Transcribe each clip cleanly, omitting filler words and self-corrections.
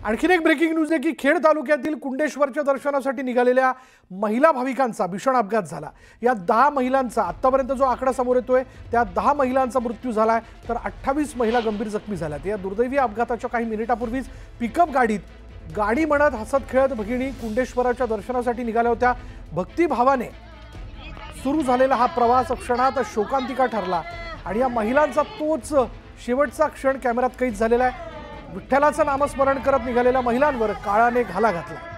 आणखीन एक breaking news आहे की खेड तालुक्यातील कुंडेश्वरच्या दर्शनासाठी निघालेल्या महिला भाविकांचा भीषण अपघात झाला। या 10 महिलांचा आतापर्यंत जो आकडा समोर येतोय त्या 10 महिलांचा मृत्यू झालाय तर 28 महिला गंभीर जखमी झाल्यात। या दुर्दैवी अपघाताच्या काही मिनिटांपूर्वीच पिकअप गाडी म्हणत हसत खेळत भगिनी कुंडेश्वराच्या दर्शनासाठी निघाल्या होत्या। भक्तिभावाने सुरू झालेला हा प्रवास क्षणात शोकांतिका ठरला आणि या महिलांचा तोच शेवटचा क्षण कॅमेऱ्यात कैद झालेला आहे। विठ्ठलाचं नामस्मरण करत निघालेल्या महिलांवर काळाने घाला घातला।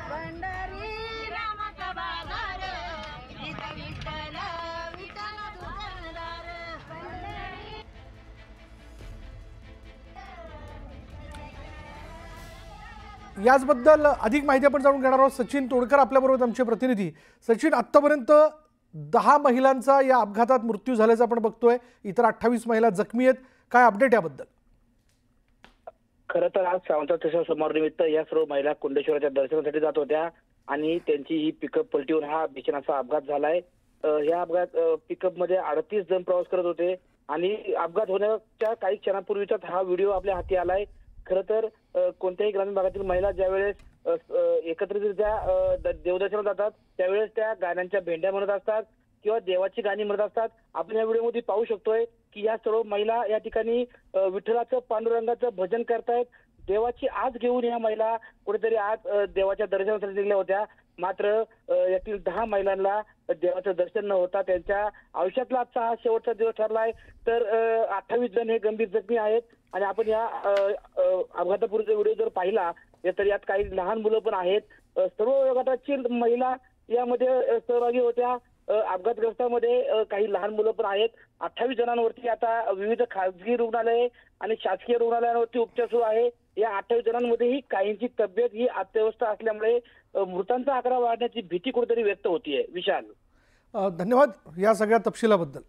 याचबद्दल अधिक माहिती आपण जाणून घेणार आहोत। सचिन तोडकर आपल्याबरोबर आमचे प्रतिनिधी। सचिन, आतापर्यंत 10 महिलांचा या अपघातात मृत्यू झाल्याचं आपण बघतोय, इतर 28 महिला जखमी आहेत। काय अपडेट याबद्दल? खरं तर आज सावंतवाडी समारोहानिमित्त या सर्व महिला कुंडेश्वराच्या दर्शनासाठी जात होत्या आणि त्यांची ही पिकअप पलटीवर हा भीषण असा अपघात झालाय। या अपघात पिकअप मध्ये 38 जण प्रवास करत होते आणि अपघात होण्याच्या काही क्षणापूर्वीचा हा व्हिडिओ आपल्या हाती आलाय। खरं तर कोणत्याही ग्रामीण भागातील महिला ज्यावेळेस एकत्रितरित्या देवदर्शनाला जातात त्यावेळेस त्या गाण्यांच्या भेंड्या म्हणत असतात किंवा देवाची गाणी म्हणत असतात। आपण या व्हिडिओमध्ये पाहू शकतोय की या सर्व महिला या ठिकाणी विठ्ठलाचं पांडुरंगाचं भजन करतायत। देवाची आस घेऊन या महिला कुठेतरी आज देवाच्या दर्शनासाठी निघाल्या होत्या। मात्र यातील 10 महिलांना देवाचं दर्शन न होता त्यांच्या आयुष्यातला आजचा हा शेवटचा दिवस ठरलाय। तर 28 जण हे गंभीर जखमी आहेत आणि आपण या अपघातापूर्वीचा व्हिडिओ जर पाहिला तर यात काही लहान मुलं पण आहेत। सर्व गटाची महिला यामध्ये सहभागी होत्या। अपघातग्रस्तांमध्ये काही लहान मुलं पण आहेत। 28 जणांवरती आता विविध खासगी रुग्णालये आणि शासकीय रुग्णालयांवरती उपचार सुरू आहे। या 28 जणांमध्येही काहींची तब्येत ही अत्यवस्था असल्यामुळे मृतांचा आकडा वाढण्याची भीती कुठेतरी व्यक्त होतीये। विशाल, धन्यवाद या सगळ्या तपशिलाबद्दल।